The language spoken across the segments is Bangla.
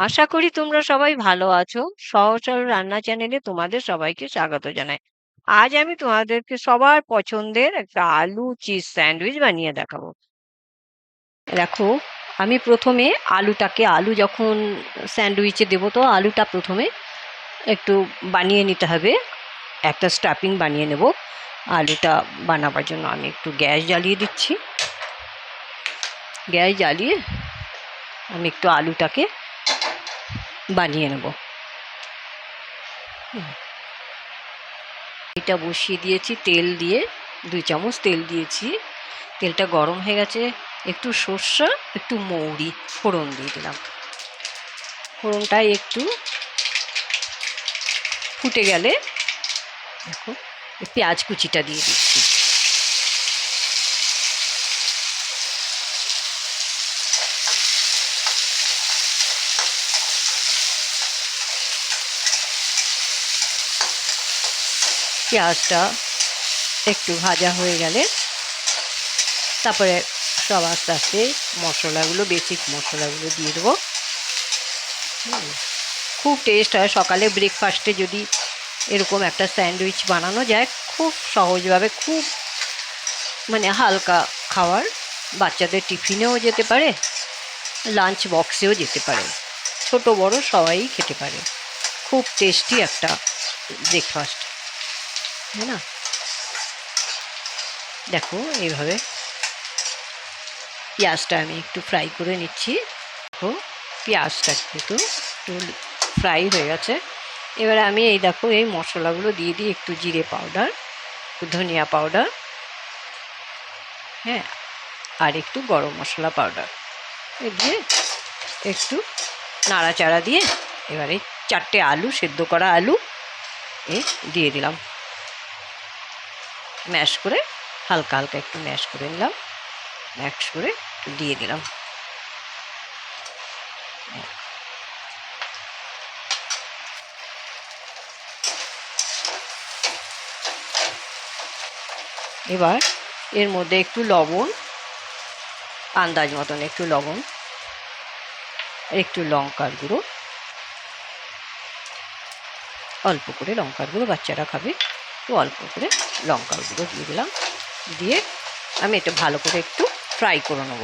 আশা করি তোমরা সবাই ভালো আছো। সহজ সরল রান্না চ্যানেলে তোমাদের সবাইকে স্বাগত জানাই। আজ আমি তোমাদেরকে সবার পছন্দের একটা আলু চিজ স্যান্ডউইচ বানিয়ে দেখাবো। দেখো, আমি প্রথমে আলু যখন স্যান্ডউইচে দেবো তো আলুটা প্রথমে একটু বানিয়ে নিতে হবে। একটা স্টাফিং বানিয়ে নেব। আলুটা বানাবার জন্য আমি একটু গ্যাস জ্বালিয়ে দিচ্ছি। গ্যাস জ্বালিয়ে আমি একটু আলুটাকে বানিয়ে নেব। এটা বসিয়ে দিয়েছি তেল দিয়ে, 2 চামচ তেল দিয়েছি। তেলটা গরম হয়ে গেছে, একটু সর্ষে একটু মৌরি ফোড়ন দিয়ে দিলাম। ফোড়নটা একটু ফুটে গেলে দেখো পেঁয়াজ কুচিটা দিয়ে দিচ্ছি। পেঁয়াজটা একটু ভাজা হয়ে গেলে তারপরে সব আস্তে আস্তে মশলাগুলো, বেসিক মশলাগুলো দিয়ে দেবো। খুব টেস্ট হয়। সকালে ব্রেকফাস্টে যদি এরকম একটা স্যান্ডউইচ বানানো যায় খুব সহজভাবে, খুব হালকা খাবার, বাচ্চাদের টিফিনেও যেতে পারে, লাঞ্চ বক্সেও যেতে পারে, ছোট বড় সবাই খেতে পারে। খুব টেস্টি একটা ব্রেকফাস্ট, তাই না? দেখো এইভাবে পেঁয়াজটা আমি একটু ফ্রাই করে নিচ্ছি। দেখো পেঁয়াজটা কিন্তু একটু ফ্রাই হয়ে গেছে। এবারে আমি এই মশলাগুলো দিয়ে দিই। একটু জিরে পাউডার, একটু ধনিয়া পাউডার, হ্যাঁ, আর একটু গরম মশলা পাউডার দিয়ে একটু নাড়াচাড়া দিয়ে এবারে 4টে আলু, সেদ্ধ করা আলু দিয়ে দিলাম। ম্যাশ করে হালকা হালকা একটু ম্যাশ করে নিলাম, ম্যাশ করে দিয়ে দিলাম। এবার এর মধ্যে একটু লবণ, আন্দাজ মতন একটু লবণ, একটু লঙ্কার গুঁড়ো, অল্প করে লঙ্কার গুঁড়ো, বাচ্চারা খাবে তো অল্প করে লঙ্কার গুঁড়ো দিয়ে দিলাম। দিয়ে আমি এটা ভালো করে একটু ফ্রাই করে নেব।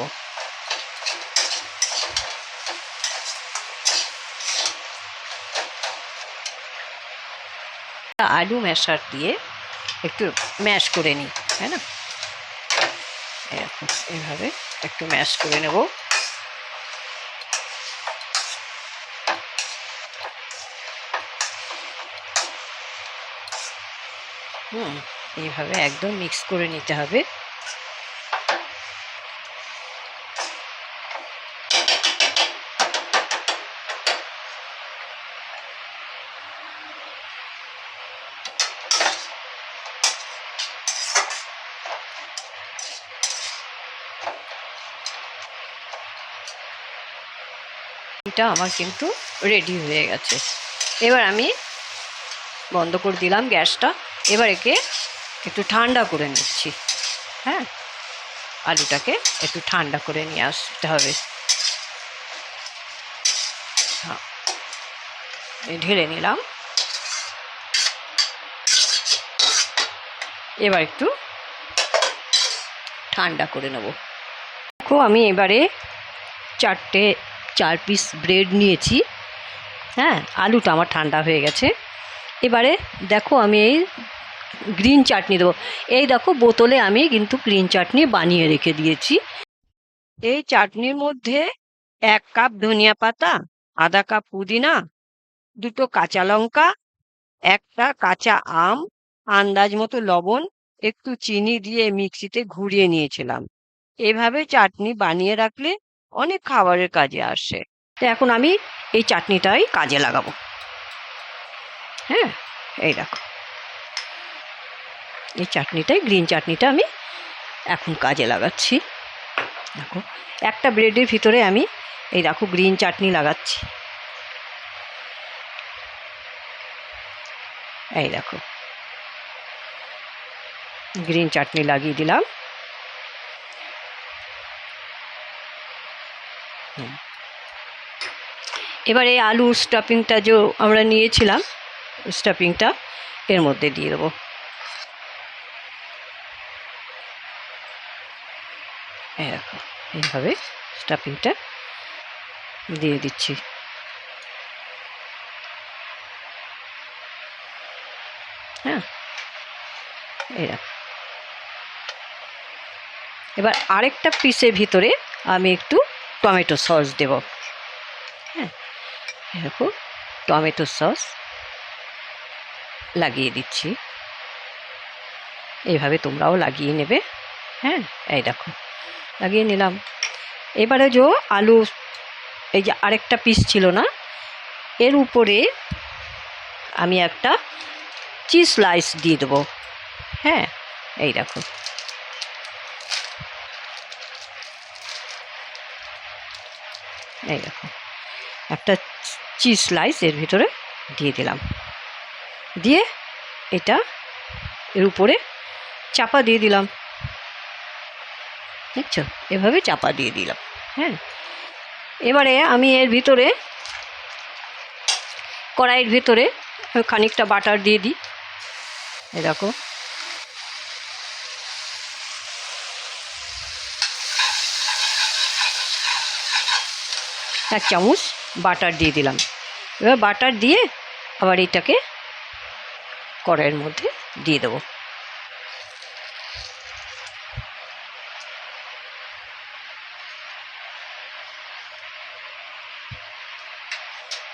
আলু ম্যাশার দিয়ে একটু ম্যাশ করে নিই, তাই না? এইভাবে একটু ম্যাশ করে নেব। এইভাবে একদম মিক্স করে নিতে হবে। এটা আমার কিন্তু রেডি হয়ে গেছে। এবার আমি বন্ধ করে দিলাম গ্যাসটা। এবার একে একটু ঠান্ডা করে নিচ্ছি। হ্যাঁ, আলুটাকে একটু ঠান্ডা করে নিয়ে আসতে হবে। হ্যাঁ, ঢেলে নিলাম। এবার একটু ঠান্ডা করে নেব। দেখো আমি এবারে 4 পিস ব্রেড নিয়েছি। হ্যাঁ, আলুটা আমার ঠান্ডা হয়ে গেছে। এবারে দেখো আমি এই গ্রিন চাটনি দেবো। এই দেখো বোতলে আমি কিন্তু গ্রিন চাটনি বানিয়ে রেখে দিয়েছি। এই চাটনির মধ্যে 1 কাপ ধনিয়া পাতা, আধা কাপ পুদিনা, 2টো কাঁচা লঙ্কা, একটা কাঁচা আম, আন্দাজ মতো লবণ, একটু চিনি দিয়ে মিক্সিতে ঘুরিয়ে নিয়েছিলাম। এভাবে চাটনি বানিয়ে রাখলে অনেক খাবারের কাজে আসে। তো এখন আমি এই চাটনিটাই কাজে লাগাবো। হ্যাঁ, এই দেখো এই চাটনিটাই, গ্রিন চাটনিটা আমি এখন কাজে লাগাচ্ছি। দেখো একটা ব্রেডের ভিতরে আমি এই দেখো গ্রিন চাটনি লাগাচ্ছি। এই দেখো গ্রিন চাটনি লাগিয়ে দিলাম। এবার এই আলুর স্টাফিংটা যে আমরা নিয়েছিলাম, স্টাফিংটা এর মধ্যে দিয়ে দেবো। এরকম এইভাবে স্টাফিংটা দিয়ে দিচ্ছি। হ্যাঁ, এরকম। এবার আরেকটা পিসের ভিতরে আমি একটু টমেটো সস দেব। হ্যাঁ, এরকম টমেটো সস লাগিয়ে দিচ্ছি। এইভাবে তোমরাও লাগিয়ে নেবে। হ্যাঁ, এই দেখো লাগিয়ে নিলাম। এবারে যে আলু, এই যে আরেকটা পিস ছিল না, এর উপরে আমি একটা চিজ স্লাইস দিয়ে দেবো। হ্যাঁ, এই দেখো এই দেখো একটা চিজ স্লাইস এর ভিতরে দিয়ে দিলাম। দিয়ে এটা এর উপরে চাপা দিয়ে দিলাম। দেখছো, এভাবে চাপা দিয়ে দিলাম। হ্যাঁ, এবারে আমি এর ভিতরে, কড়াইয়ের ভিতরে খানিকটা বাটার দিয়ে দিই। এই দেখো, এক চামচ বাটার দিয়ে দিলাম। এবার বাটার দিয়ে আবার এটাকে কড়াইয়ের মধ্যে দিয়ে দেবো।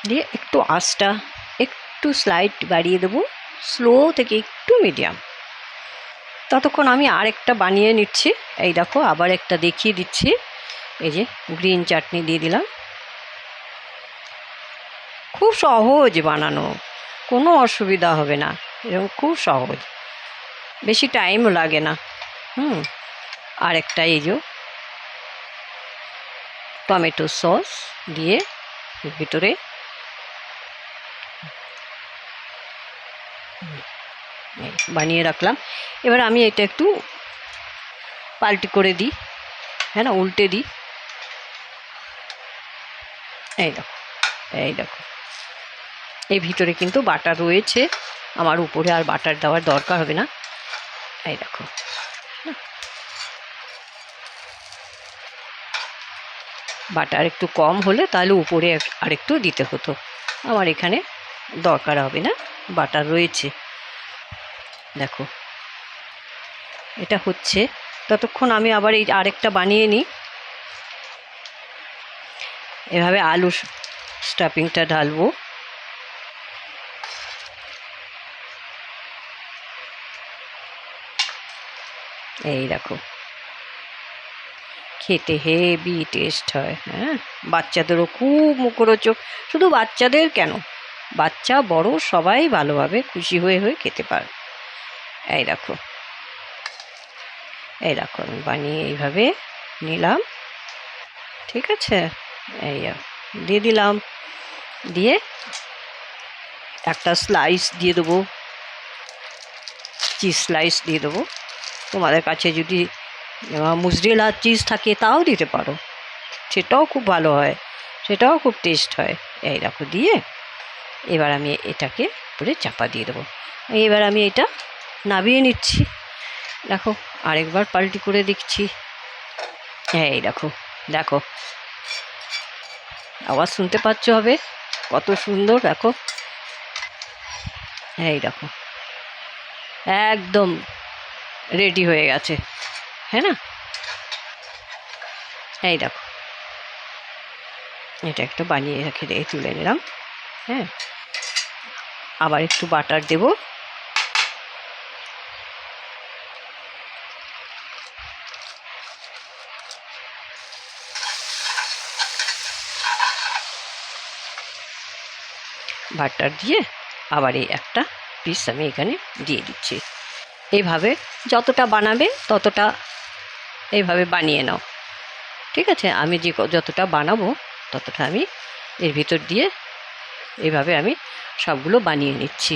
দিয়ে একটু আঁচটা একটু স্লাইড বাড়িয়ে দেবো, স্লো থেকে একটু মিডিয়াম। ততক্ষণ আমি আরেকটা বানিয়ে নিচ্ছি। এই দেখো, আবার একটা দেখিয়ে দিচ্ছি। এই যে গ্রিন চাটনি দিয়ে দিলাম। খুব সহজ বানানো, কোনো অসুবিধা হবে না, এরকম খুব সহজ, বেশি টাইমও লাগে না। আর একটা এই যে টমেটো সস দিয়ে ভিতরে বানিয়ে রাখলাম। এবার আমি এটা একটু পাল্টি করে দিই। হ্যাঁ না, উল্টে দিই। এই দেখো, এই দেখো, এই ভিতরে কিন্তু বাটার রয়েছে, আমার উপরে আর বাটার দেওয়ার দরকার হবে না। এই দেখো, বাটার একটু কম হলে তাহলে উপরে আরেকটু দিতে হতো, আমার এখানে দরকার হবে না, বাটার রয়েছে। দেখো এটা হচ্ছে, ততক্ষণ আমি আবার এই আরেকটা বানিয়ে নিই। এভাবে আলু স্টাফিংটা ঢালবো। এই দেখো, খেতে হেভি টেস্ট হয়। হ্যাঁ, বাচ্চাদেরও খুব মুখরোচক। শুধু বাচ্চাদের কেন, বাচ্চা বড় সবাই ভালোভাবে খুশি হয়ে হয়ে খেতে পারে। এই দেখো, এই দেখো আমি বানিয়ে এইভাবে নিলাম। ঠিক আছে, এই দিয়ে দিলাম। দিয়ে একটা স্লাইস দিয়ে দেবো, চিজ স্লাইস দিয়ে দেবো। তোমাদের কাছে যদি মুজরেলা চিজ থাকে তাও দিতে পারো, সেটাও খুব ভালো হয়, সেটাও খুব টেস্ট হয়। এই দেখো দিয়ে এবার আমি এটাকে পুরো চাপা দিয়ে দেবো। এবার আমি এটা নামিয়ে নিচ্ছি। দেখো, আরেকবার পাল্টি করে দিচ্ছি। এই দেখো, দেখো আওয়াজ শুনতে পাচ্ছ হবে কত সুন্দর। দেখো, এই দেখো একদম রেডি হয়ে গেছে। হ্যাঁ না, এই দেখো এটা একটু বানিয়ে রেখে দিয়ে তুলে নিলাম। হ্যাঁ, আবার একটু বাটার দেব। বাটার দিয়ে আবার এই একটা পিস আমি এখানে দিয়ে দিচ্ছি। এইভাবে যতটা বানাবে ততটা এইভাবে বানিয়ে নাও। ঠিক আছে, আমি যতটা বানাবো ততটা আমি এর ভিতর দিয়ে এইভাবে আমি সবগুলো বানিয়ে নিচ্ছি।